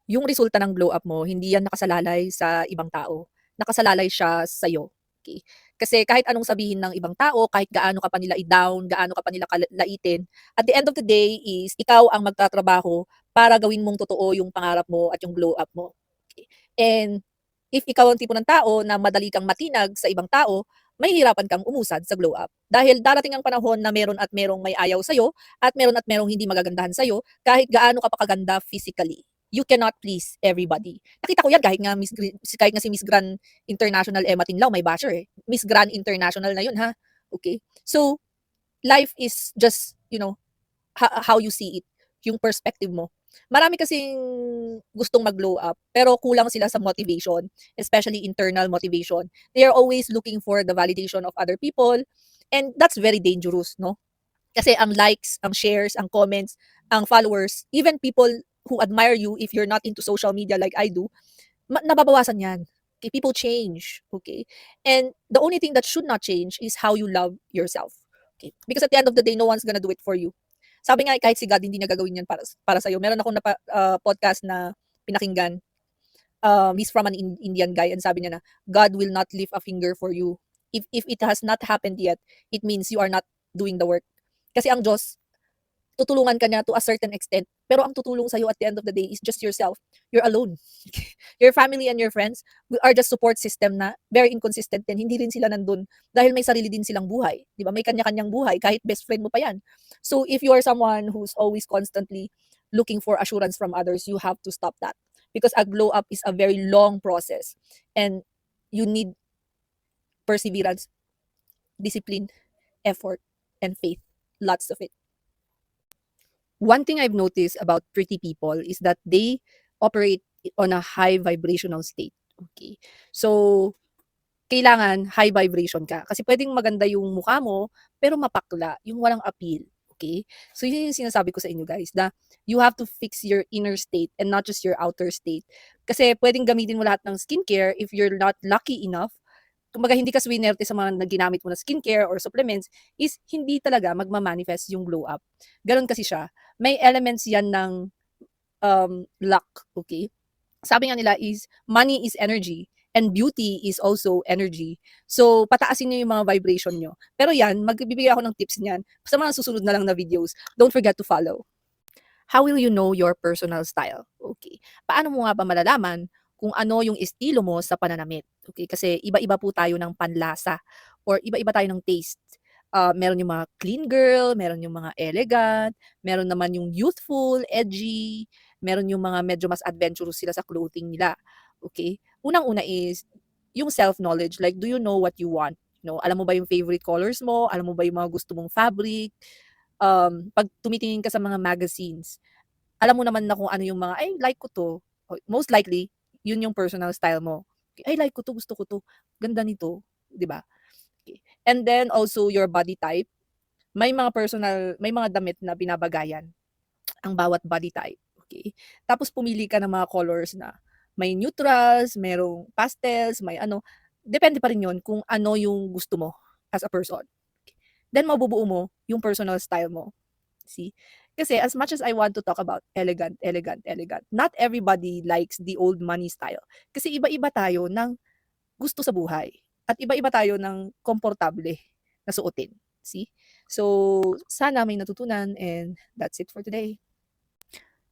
yung resulta ng glow up mo, hindi yan nakasalalay sa ibang tao. Nakasalalay siya sa'yo. Okay. Kasi kahit anong sabihin ng ibang tao, kahit gaano ka pa nila i-down, gaano ka pa nila laitin, at the end of the day is ikaw ang magtatrabaho para gawin mong totoo yung pangarap mo at yung glow up mo. Okay. And if ikaw ang tipo ng tao na madali kang matinag sa ibang tao, mahihirapan kang umusad sa glow up. Dahil darating ang panahon na meron at merong may ayaw sa'yo at meron at merong hindi magagandahan sa'yo kahit gaano ka pa kaganda physically. You cannot please everybody. Nakita ko yan kahit nga si Miss Grand International Emma Tinlao may basher eh. Miss Grand International na yun ha. Okay? So, life is just, how you see it, yung perspective mo. Marami kasing gustong mag-glow up, pero kulang sila sa motivation, especially internal motivation. They are always looking for the validation of other people, and that's very dangerous, no? Kasi ang likes, ang shares, ang comments, ang followers, even people who admire you if you're not into social media like I do, nababawasan yan. Okay, people change, okay? And the only thing that should not change is how you love yourself. Okay? Because at the end of the day, no one's gonna do it for you. Sabi nga kahit si God hindi niya gagawin yan para sa iyo. Meron akong podcast na pinakinggan. He's from an Indian guy and sabi niya na God will not lift a finger for you. If it has not happened yet, it means you are not doing the work. Kasi ang Diyos, tutulungan ka niya to a certain extent. Pero ang tutulong sa'yo at the end of the day is just yourself. You're alone. Your family and your friends are just support system na very inconsistent din. Hindi rin sila nandun dahil may sarili din silang buhay. Di ba? May kanya-kanyang buhay kahit best friend mo pa yan. So if you are someone who's always constantly looking for assurance from others, you have to stop that. Because a glow up is a very long process. And you need perseverance, discipline, effort, and faith. Lots of it. One thing I've noticed about pretty people is that they operate on a high vibrational state. Okay. So, kailangan high vibration ka. Kasi pwedeng maganda yung mukha mo, pero mapakla, yung walang appeal. Okay? So, yun yung sinasabi ko sa inyo guys, na you have to fix your inner state and not just your outer state. Kasi pwedeng gamitin mo lahat ng skincare if you're not lucky enough. Kumbaga hindi ka swinerte sa mga ginamit mo na skincare or supplements, is hindi talaga magma-manifest yung glow up. Ganon kasi siya. May elements yan ng luck, okay? Sabi nga nila is, money is energy and beauty is also energy. So, pataasin niyo yung mga vibration niyo. Pero yan, magbibigay ako ng tips niyan sa mga susunod na lang na videos. Don't forget to follow. How will you know your personal style? Okay. Paano mo nga ba malalaman kung ano yung estilo mo sa pananamit? Okay, kasi iba-iba po tayo ng panlasa or iba-iba tayo ng taste. Meron yung mga clean girl, meron yung mga elegant, meron naman yung youthful, edgy, meron yung mga medyo mas adventurous sila sa clothing nila. Okay? Unang-una is yung self-knowledge. Like, do you know what you want? Alam mo ba yung favorite colors mo? Alam mo ba yung mga gusto mong fabric? Pag tumitingin ka sa mga magazines, alam mo naman na kung ano yung mga, ay, like ko to. Most likely, yun yung personal style mo. Ay, like ko to, gusto ko to. Ganda nito. 'Di ba? Okay. And then also your body type. May mga damit na binabagayan ang bawat body type. Okay. Tapos pumili ka ng mga colors na may neutrals, merong pastels, may ano. Depende pa rin yun kung ano yung gusto mo as a person. Then mabubuo mo yung personal style mo. See? Kasi as much as I want to talk about elegant, elegant, elegant, not everybody likes the old money style. Kasi iba-iba tayo ng gusto sa buhay. At iba-iba tayo ng komportable na suotin. See? So, sana may natutunan and that's it for today.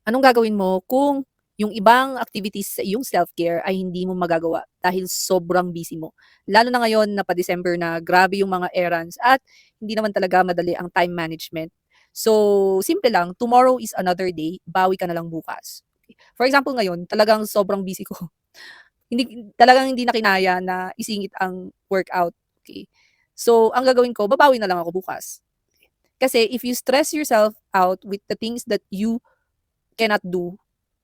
Anong gagawin mo kung yung ibang activities sa iyong self-care ay hindi mo magagawa dahil sobrang busy mo? Lalo na ngayon na pa-December na, grabe yung mga errands at hindi naman talaga madali ang time management. So, simple lang, tomorrow is another day, bawi ka na lang bukas. For example ngayon, talagang sobrang busy ko. Hindi na kinaya na isingit ang workout, okay. So, ang gagawin ko, babawi na lang ako bukas. Kasi if you stress yourself out with the things that you cannot do,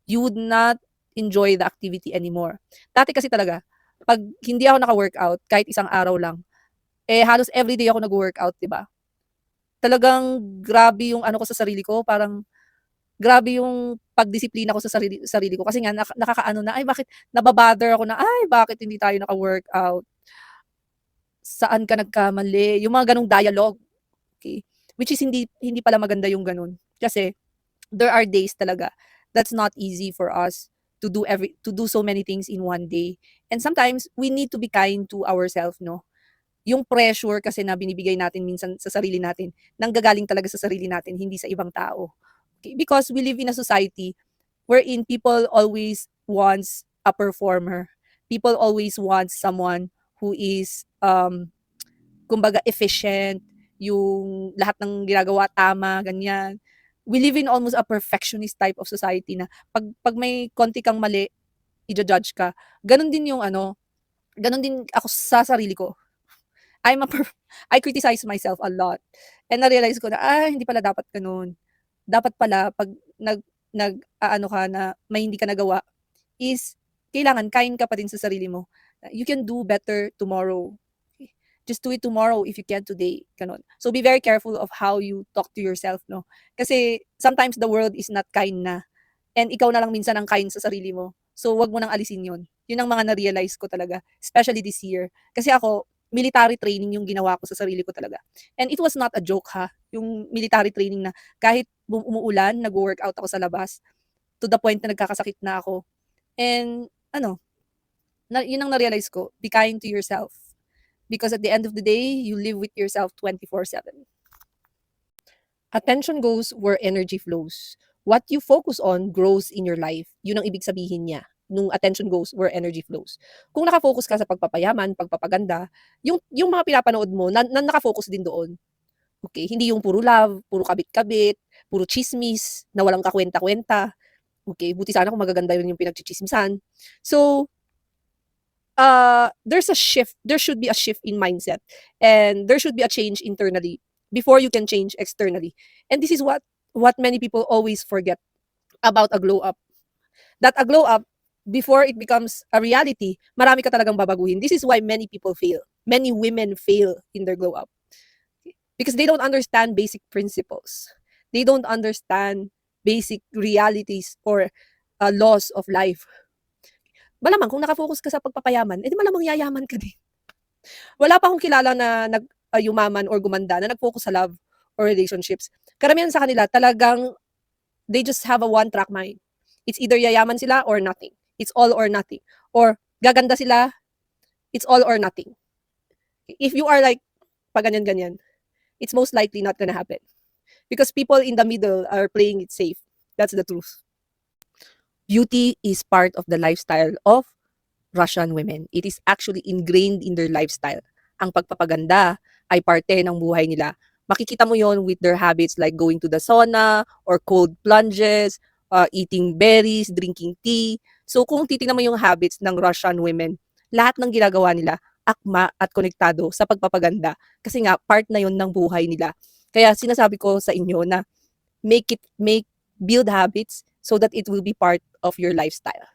you would not enjoy the activity anymore. Dati kasi talaga, 'pag hindi ako naka-workout kahit isang araw lang, halos everyday ako nagwo-workout, 'di ba? Talagang grabe yung ano ko sa sarili ko, parang grabe yung pagdisiplina ko sa sarili ko kasi nga nakakaano na, ay bakit naba-bother ako na, ay bakit hindi tayo naka-workout? Saan ka nagkamali? Yung mga ganong dialogue, okay? Which is hindi pala maganda yung gano'n. Kasi there are days talaga that's not easy for us to do so many things in one day. And sometimes we need to be kind to ourselves, no? Yung pressure kasi na binibigay natin minsan sa sarili natin, nanggagaling talaga sa sarili natin, hindi sa ibang tao. Okay? Because we live in a society wherein people always wants a performer. People always want someone who is kumbaga efficient, yung lahat ng ginagawa tama, ganyan. We live in almost a perfectionist type of society na pag may konti kang mali, i-judge ka. Ganon din yung ano, ganon din ako sa sarili ko. I'm a per- I criticize myself a lot. And na-realize ko na, hindi pala dapat ganun. Dapat pala, pag nag-aano ka na may hindi ka nagawa, is, kailangan, kain ka pa din sa sarili mo. You can do better tomorrow. Just do it tomorrow if you can today. Ganun. So be very careful of how you talk to yourself, no? Kasi sometimes the world is not kind na. And ikaw na lang minsan ang kind sa sarili mo. So wag mo nang alisin yun. Yun ang mga na-realize ko talaga. Especially this year. Kasi ako, military training yung ginawa ko sa sarili ko talaga. And it was not a joke ha. Yung military training na kahit umuulan, nag-workout ako sa labas. To the point na nagkakasakit na ako. And yun ang na-realize ko. Be kind to yourself. Because at the end of the day, you live with yourself 24/7. Attention goes where energy flows. What you focus on grows in your life. Yun ang ibig sabihin niya nung attention goes where energy flows. Kung nakafocus ka sa pagpapayaman, pagpapaganda, yung mga pinapanood mo, nakafocus din doon. Okay, hindi yung puro love, puro kabit-kabit, puro chismis, na walang kakwenta-kwenta. Okay, buti sana kung magaganda yun yung pinagchichismisan. So, there's a shift. There should be a shift in mindset. And there should be a change internally before you can change externally. And this is what many people always forget about a glow up. That a glow up, before it becomes a reality, marami ka talagang babaguhin. This is why many people fail. Many women fail in their glow up. Because they don't understand basic principles. They don't understand basic realities or laws of life. Malamang kung nakafocus ka sa pagpapayaman, edi malamang yayaman ka din. Wala pa akong kilala na yumaman or gumanda na nag-focus sa love or relationships. Karamihan sa kanila talagang they just have a one-track mind. It's either yayaman sila or nothing. It's all or nothing. Or gaganda sila, it's all or nothing. If you are like paganyan-ganyan, it's most likely not gonna happen. Because people in the middle are playing it safe. That's the truth. Beauty is part of the lifestyle of Russian women. It is actually ingrained in their lifestyle. Ang pagpapaganda ay parte ng buhay nila. Makikita mo yon with their habits like going to the sauna or cold plunges, eating berries, drinking tea. So kung titingnan mo yung habits ng Russian women, lahat ng ginagawa nila akma at konektado sa pagpapaganda. Kasi nga, part na yon ng buhay nila. Kaya sinasabi ko sa inyo na build habits so that it will be part of your lifestyle.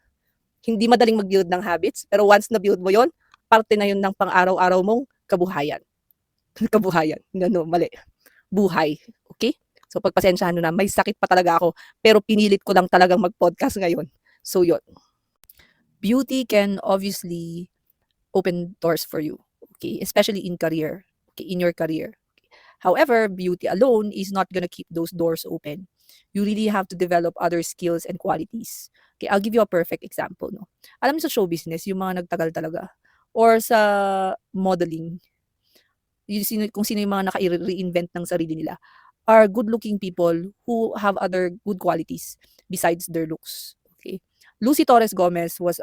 Hindi madaling mag-build ng habits, pero once na-build mo yon, parte na yun ng pang-araw-araw mong kabuhayan. Kabuhayan. No, mali. Buhay. Okay? So, pagpasensyahan nyo na. May sakit pa talaga ako, pero pinilit ko lang talagang mag-podcast ngayon. So, yun. Beauty can obviously open doors for you. Okay? Especially in career. Okay? In your career. However, beauty alone is not gonna keep those doors open. You really have to develop other skills and qualities. Okay, I'll give you a perfect example, no. Alam mo sa show business, yung mga nagtagal talaga or sa modeling, kung sino yung mga naka-reinvent ng sarili nila are good-looking people who have other good qualities besides their looks. Okay. Lucy Torres Gomez was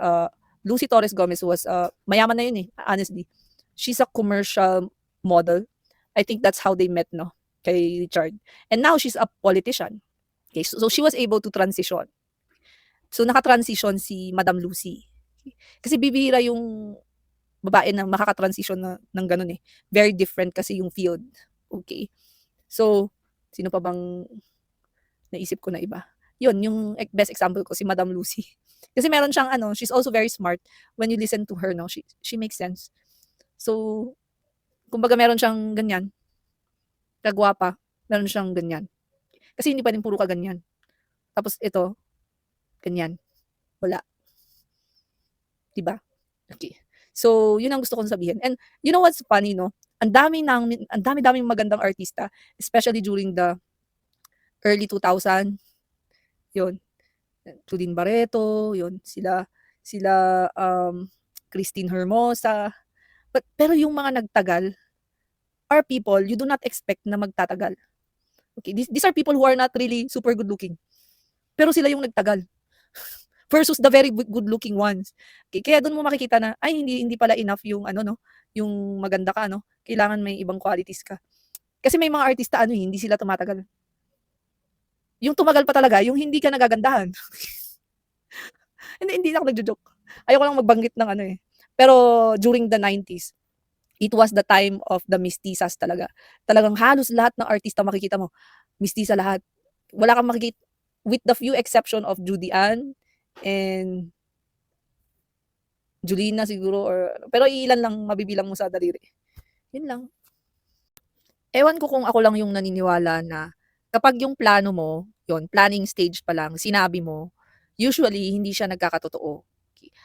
mayaman na yun eh, honestly. She's a commercial model. I think that's how they met, no, kay Richard. And now she's a politician. Okay, so she was able to transition. So naka-transition si Madam Lucy. Kasi bibihira yung babae na makaka-transition ng ganun eh. Very different kasi yung field. Okay. So, sino pa bang naisip ko na iba? Yun, yung best example ko, si Madam Lucy. Kasi meron siyang she's also very smart. When you listen to her, no, she makes sense. So, kumbaga meron siyang ganyan. Kagwapa, meron siyang ganyan. Kasi hindi pwedeng puro ka ganyan. Tapos ito, ganyan. Wala. Diba? Okay. So, yun ang gusto kong sabihin. And you know what's funny, no? Ang dami-daming magandang artista, especially during the early 2000. Yun. Claudine Barreto, yun, sila, Christine Hermosa. Pero yung mga nagtagal are people you do not expect na magtatagal. Okay, these are people who are not really super good looking. Pero sila yung nagtagal versus the very good looking ones. Okay, kaya doon mo makikita na ay hindi pala enough yung ano no, yung maganda ka no. Kailangan may ibang qualities ka. Kasi may mga artista ano hindi sila tumatagal. Yung tumagal pa talaga yung hindi ka nagagandahan. Hindi na ako nagjo-joke. Ayoko lang magbanggit ng ano eh. Pero during the 90s, it was the time of the mestizas talaga. Talagang halos lahat ng artista makikita mo, mestiza lahat. Wala kang makikita, with the few exception of Judy Ann and Julina siguro pero ilan lang mabibilang mo sa daliri. Yun lang. Ewan ko kung ako lang yung naniniwala na kapag yung plano mo, yun, planning stage pa lang, sinabi mo, usually hindi siya nagkakatotoo.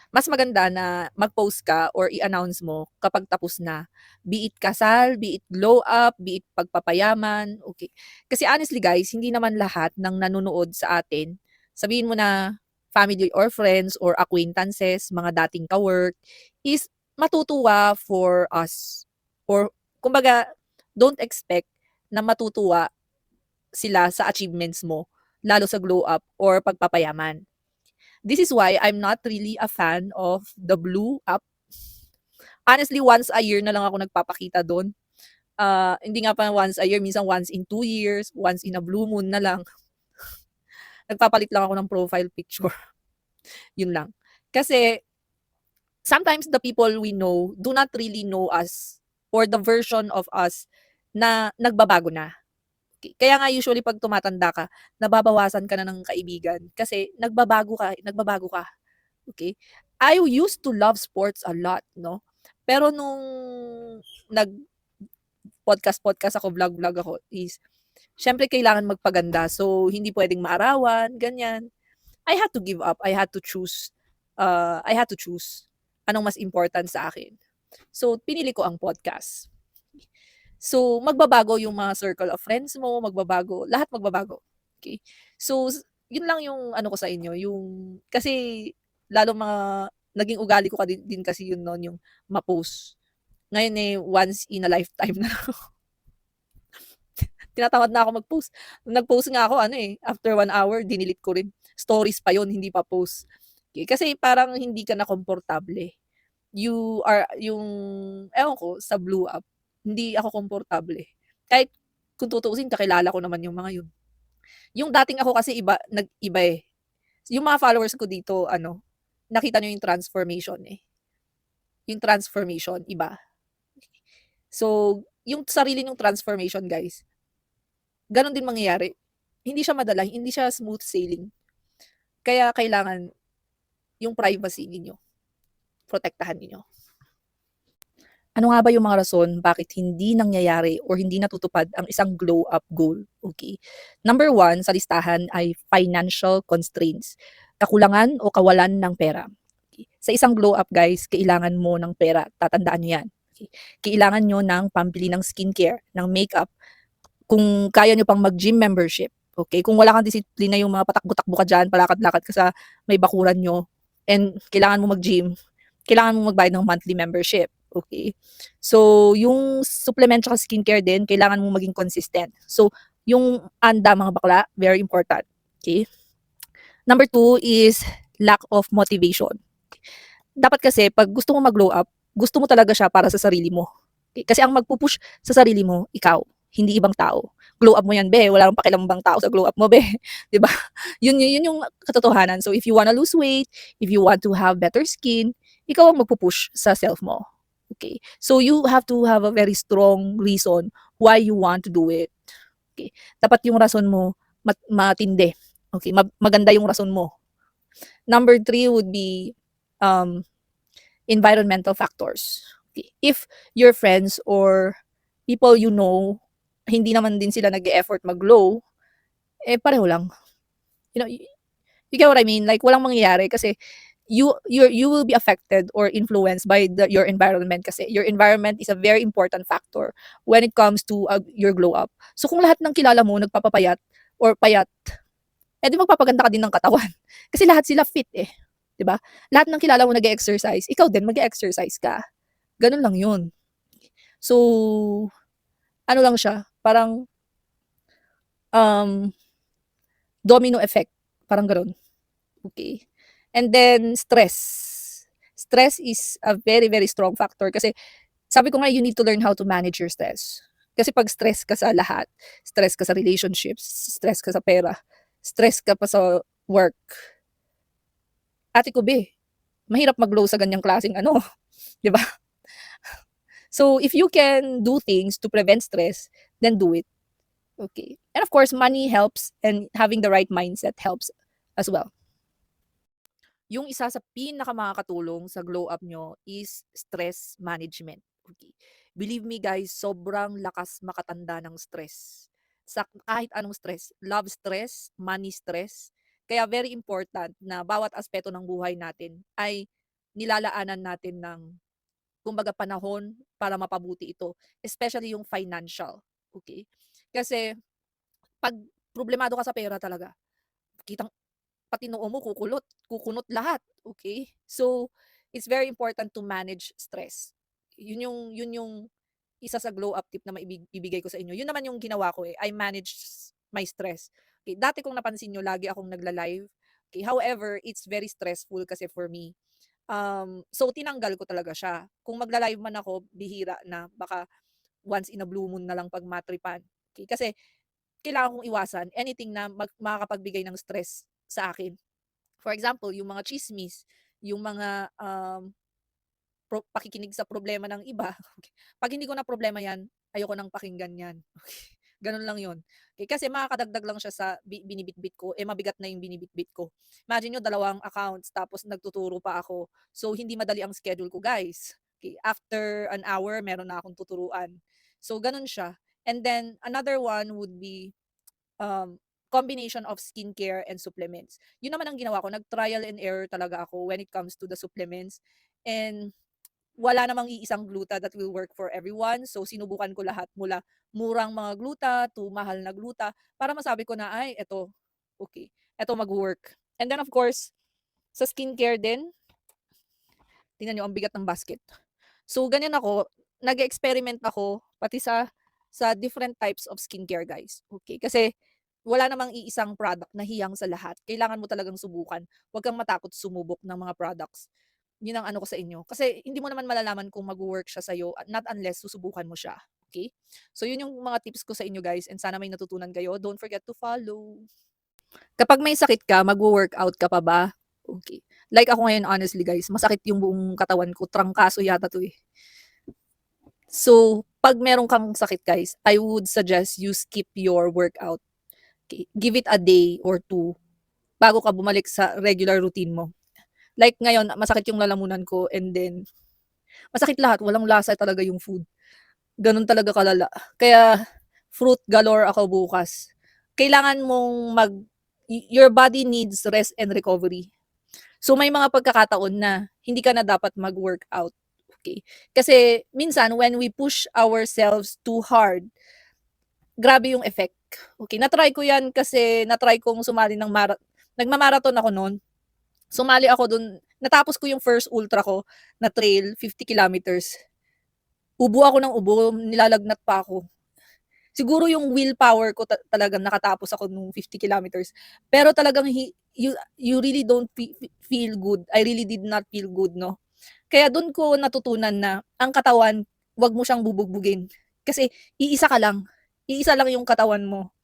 Mas maganda na mag-post ka or i-announce mo kapag tapos na. Be it kasal, be it glow up, be it pagpapayaman, okay. Kasi honestly guys, hindi naman lahat ng nanonood sa atin, sabihin mo na family or friends or acquaintances, mga dating ka-work, is matutuwa for us. Or kumbaga, don't expect na matutuwa sila sa achievements mo, lalo sa glow up or pagpapayaman. This is why I'm not really a fan of the blue up. Honestly, once a year na lang ako nagpapakita doon. Hindi nga pa once a year, minsan once in 2 years, once in a blue moon na lang. Nagpapalit lang ako ng profile picture. Yun lang. Kasi sometimes the people we know do not really know us or the version of us na nagbabago na. Kaya nga usually pag tumatanda ka, nababawasan ka na ng kaibigan kasi nagbabago ka. Okay? I used to love sports a lot, no? Pero nung nag podcast ako, vlog ako is syempre kailangan magpaganda. So hindi pwedeng maarawan, ganyan. I had to give up. I had to choose. Anong mas important sa akin. So pinili ko ang podcast. So, magbabago yung mga circle of friends mo, magbabago, lahat magbabago. Okay? So, yun lang yung ano ko sa inyo, yung, kasi, lalo mga, naging ugali ko din kasi yun noon, yung ma-post. Ngayon eh, once in a lifetime na lang. Tinatamad na ako mag-post. Nung nag-post nga ako, ano eh, after 1 hour, dinilit ko rin. Stories pa yon hindi pa post. Okay? Kasi parang hindi ka na komportable. You are, yung, ewan ko, sa blue up, hindi ako komportable. Kahit kung tutuusin, kakilala ko naman yung mga yun. Yung dating ako kasi nag-iba eh. Yung mga followers ko dito, ano, nakita nyo yung transformation eh. Yung transformation, iba. So, yung sarili ng transformation, guys, ganun din mangyayari. Hindi siya madala, hindi siya smooth sailing. Kaya kailangan yung privacy ninyo, protektahan ninyo. Ano nga ba yung mga rason bakit hindi nangyayari or hindi natutupad ang isang glow up goal? Okay. Number 1 sa listahan ay financial constraints. Kakulangan o kawalan ng pera. Okay. Sa isang glow up guys, kailangan mo ng pera. Tatandaan nyo yan. Okay. Kailangan nyo ng pambili ng skincare, ng makeup. Kung kaya nyo pang mag-gym membership. Okay. Kung wala kang disiplina yung mga patakbo-takbo ka dyan, palakad-lakad ka sa may bakuran nyo, and kailangan mo mag-gym, kailangan mo magbayad ng monthly membership. Okay. So, yung supplement tsaka skincare din, kailangan mo maging consistent. So, yung anda mga bakla, very important. Okay. Number 2 is lack of motivation. Dapat kasi, pag gusto mo mag-glow up, gusto mo talaga siya para sa sarili mo. Okay? Kasi ang magpupush sa sarili mo, ikaw, hindi ibang tao. Glow up mo yan, be. Wala kang pakialamang tao sa glow up mo, be. 'Di ba? Yun yung katotohanan. So, if you wanna lose weight, if you want to have better skin, ikaw ang magpupush sa self mo. Okay. So you have to have a very strong reason why you want to do it. Okay. Dapat yung rason mo matindi. Okay. Maganda yung rason mo. Number 3 would be environmental factors. Okay. If your friends or people you know, hindi naman din sila nag-e-effort mag-glow, eh pareho lang. You know, you get what I mean? Like walang mangyayari kasi you will be affected or influenced by your environment kasi your environment is a very important factor when it comes to your glow up. So kung lahat ng kilala mo nagpapapayat or payat, eh di magpapaganda ka din ng katawan. Kasi lahat sila fit eh, 'di ba? Lahat ng kilala mo nag-e-exercise, ikaw din mag-e-exercise ka. Gano'n lang 'yun. So, ano lang siya, parang, um, domino effect, parang gano'n, okey. And then stress. Stress is a very, very strong factor kasi sabi ko nga you need to learn how to manage your stress. Kasi 'pag stress ka sa lahat, stress ka sa relationships, stress ka sa pera, stress ka pa sa work, ate ko be, mahirap mag-glow sa ganyang klaseng ano, 'di ba? So, if you can do things to prevent stress, then do it, okay. And of course, money helps and having the right mindset helps as well. Yung isa sa pinakamakakatulong sa glow up niyo is stress management, okey. Believe me guys, sobrang lakas makatanda ng stress. Sa kahit anong stress, love stress, money stress. Kaya very important na bawat aspeto ng buhay natin ay nilalaanan natin ng kumbaga panahon para mapabuti ito, especially yung financial, okey. Kasi 'pag problemado ka sa pera talaga, kitang pati noo mo kukulot, kukunot lahat, okay. So, it's very important to manage stress. Yun yung isa sa glow up tip na ibigay ko sa inyo. Yun naman yung ginawa ko, eh, I manage my stress. Okay. Dati kung napansin niyo lagi akong nagla-live, okey. However, it's very stressful kasi for me. So tinanggal ko talaga siya. Kung magla-live man ako, bihira na, baka once in a blue moon na lang 'pag matripan, okey. Kasi kailangan kong iwasan anything na makakapagbigay ng stress sa akin. For example, yung mga tsismis, yung mga, pakikinig sa problema ng iba. 'Pag hindi ko na problema 'yan, ayoko ng pakinggan 'yan. Gano'n lang 'yun. Kasi makakadagdag lang siya sa binibitbit ko, eh, mabigat na yung binibitbit ko. Imagine niyo 2 accounts tapos nagtuturo pa ako. So, hindi madali ang schedule ko, guys. After an hour meron na akong tuturuan. So, gano'n siya. And then another one would be combination of skincare and supplements. Yun naman ang ginawa ko, nag-trial and error talaga ako when it comes to the supplements. And wala namang iisang gluta that will work for everyone. So sinubukan ko lahat mula murang mga gluta to mahal na gluta para masabi ko na, ay, eto, okay, eto mag-work. And then of course, sa skincare din, tingnan niyo ang bigat ng basket. So ganyan ako, nag-experiment ako pati sa different types of skincare, guys. Okay, kasi wala namang iisang product na hiyang sa lahat. Kailangan mo talagang subukan. Huwag kang matakot sumubok ng mga products. Yun ang ano ko sa inyo. Kasi hindi mo naman malalaman kung mag-work siya sa'yo not unless susubukan mo siya. Okay? So yun yung mga tips ko sa inyo, guys, and sana may natutunan kayo. Don't forget to follow. Kapag may sakit ka, magwo-workout ka pa ba? Okay. Like ako ngayon, honestly guys, masakit yung buong katawan ko. Trangkaso yata 'to, eh. So, 'pag meron kang sakit guys, I would suggest you skip your workout. Okay, give it a day or two bago ka bumalik sa regular routine mo. Like ngayon, masakit yung lalamunan ko and then masakit lahat, walang lasa talaga yung food. Gano'n talaga kalala. Kaya fruit galore ako bukas. Kailangan mong your body needs rest and recovery. So may mga pagkakataon na hindi ka na dapat mag-workout, okay. Kasi minsan when we push ourselves too hard, grabe yung effect. Okay, na-try ko 'yan kasi na-try kong sumali ng nagma-marathon ako no'n. Sumali ako dun, natapos ko yung first ultra ko na trail, 50 kilometers. Ubo ako ng ubo, nilalagnat pa ako. Siguro yung willpower ko talagang nakatapos ako nung 50 kilometers. Pero talagang you really don't feel good. I really did not feel good, 'no. Kaya dun ko natutunan na ang katawan, 'wag mo siyang bubugbugin. Kasi iisa ka lang, iisa lang yung katawan mo.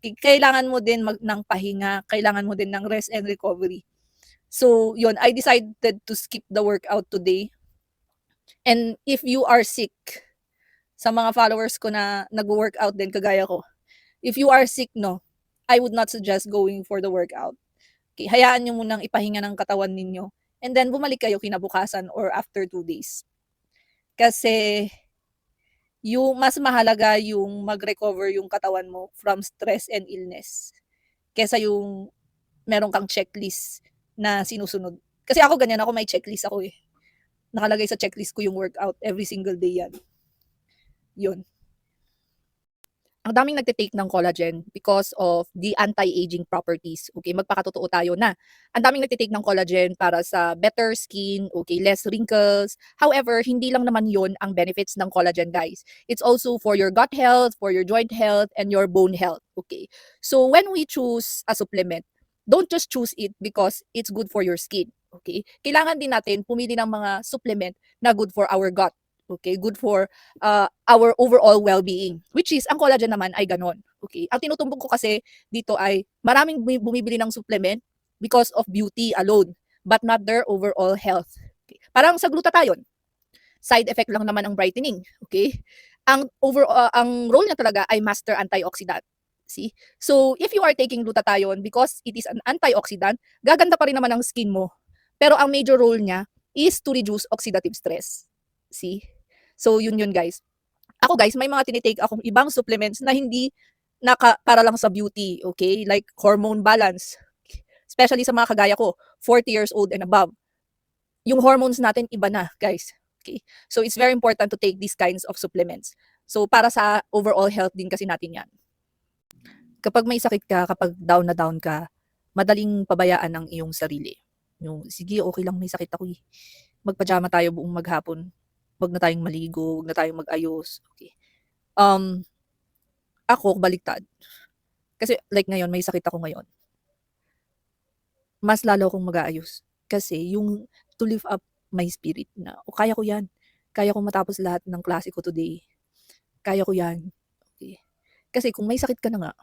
Kailangan mo din ng pahinga, kailangan mo din ng rest and recovery. So, yun, I decided to skip the workout today. And if you are sick, sa mga followers ko na nag-workout din kagaya ko, if you are sick, no, I would not suggest going for the workout. Okay, hayaan nyo munang ipahinga ng katawan ninyo. And then, bumalik kayo kinabukasan or after 2 days. Kasi, yung mas mahalaga yung mag-recover yung katawan mo from stress and illness. Kesa yung meron kang checklist na sinusunod. Kasi ako ganyan ako, may checklist ako, eh. Nakalagay sa checklist ko yung workout every single day yan. Yun. ang daming nagte-take ng collagen because of the anti-aging properties. Okay, magpakatotoo tayo na ang daming nagte-take ng collagen para sa better skin, okay, less wrinkles. However, hindi lang naman 'yon ang benefits ng collagen, guys. It's also for your gut health, for your joint health, and your bone health, okay? So when we choose a supplement, don't just choose it because it's good for your skin, okay? Kailangan din natin pumili ng mga supplement na good for our gut, okay? Good for our overall well-being, which is ang collagen naman ay gano'n, okay? Ang tinutumbok ko kasi dito ay maraming bumibili ng supplement because of beauty alone, but not their overall health. Okay? Parang sa glutathione, side effect lang naman ang brightening, okay? Ang role niya talaga ay master antioxidant. See? So, if you are taking glutathione because it is an antioxidant, gaganda pa rin naman ang skin mo. Pero ang major role niya is to reduce oxidative stress. See? So, yun guys. Ako guys, may mga tinitake akong ibang supplements na hindi para lang sa beauty, okay? Like hormone balance. Especially sa mga kagaya ko, 40 years old and above. Yung hormones natin iba na, guys. Okay? So, it's very important to take these kinds of supplements. So, para sa overall health din kasi natin yan. Kapag may sakit ka, kapag down na down ka, madaling pabayaan ang iyong sarili. Yung, sige, okay lang, may sakit ako eh. Magpajama tayo buong maghapon. Wag na tayong maligo, wag na tayong mag-ayos. Okay. Ako, baliktad. Kasi like ngayon, may sakit ako ngayon. Mas lalo akong mag-aayos. Kasi yung to lift up my spirit na, o kaya ko yan. Kaya ko matapos lahat ng klase ko today. Kaya ko yan. Okay. Kasi kung may sakit ka na nga,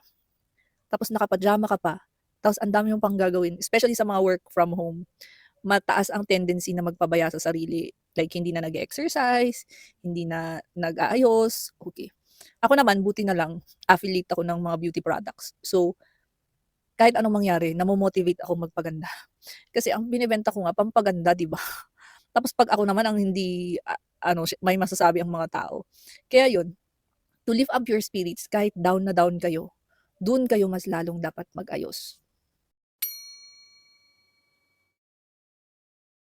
tapos nakapajama ka pa, tapos ang dami mong pang gagawin, especially sa mga work from home, mataas ang tendency na magpabaya sa sarili. Like, hindi na nag-exercise, hindi na nag-aayos. Okay. Ako naman, buti na lang, affiliate ako ng mga beauty products. So, kahit anong mangyari, namomotivate ako magpaganda. Kasi ang binibenta ko nga, pampaganda, di ba? Tapos pag ako naman ang hindi, may masasabi ang mga tao. Kaya yun, to lift up your spirits, kahit down na down kayo, dun kayo mas lalong dapat mag-ayos.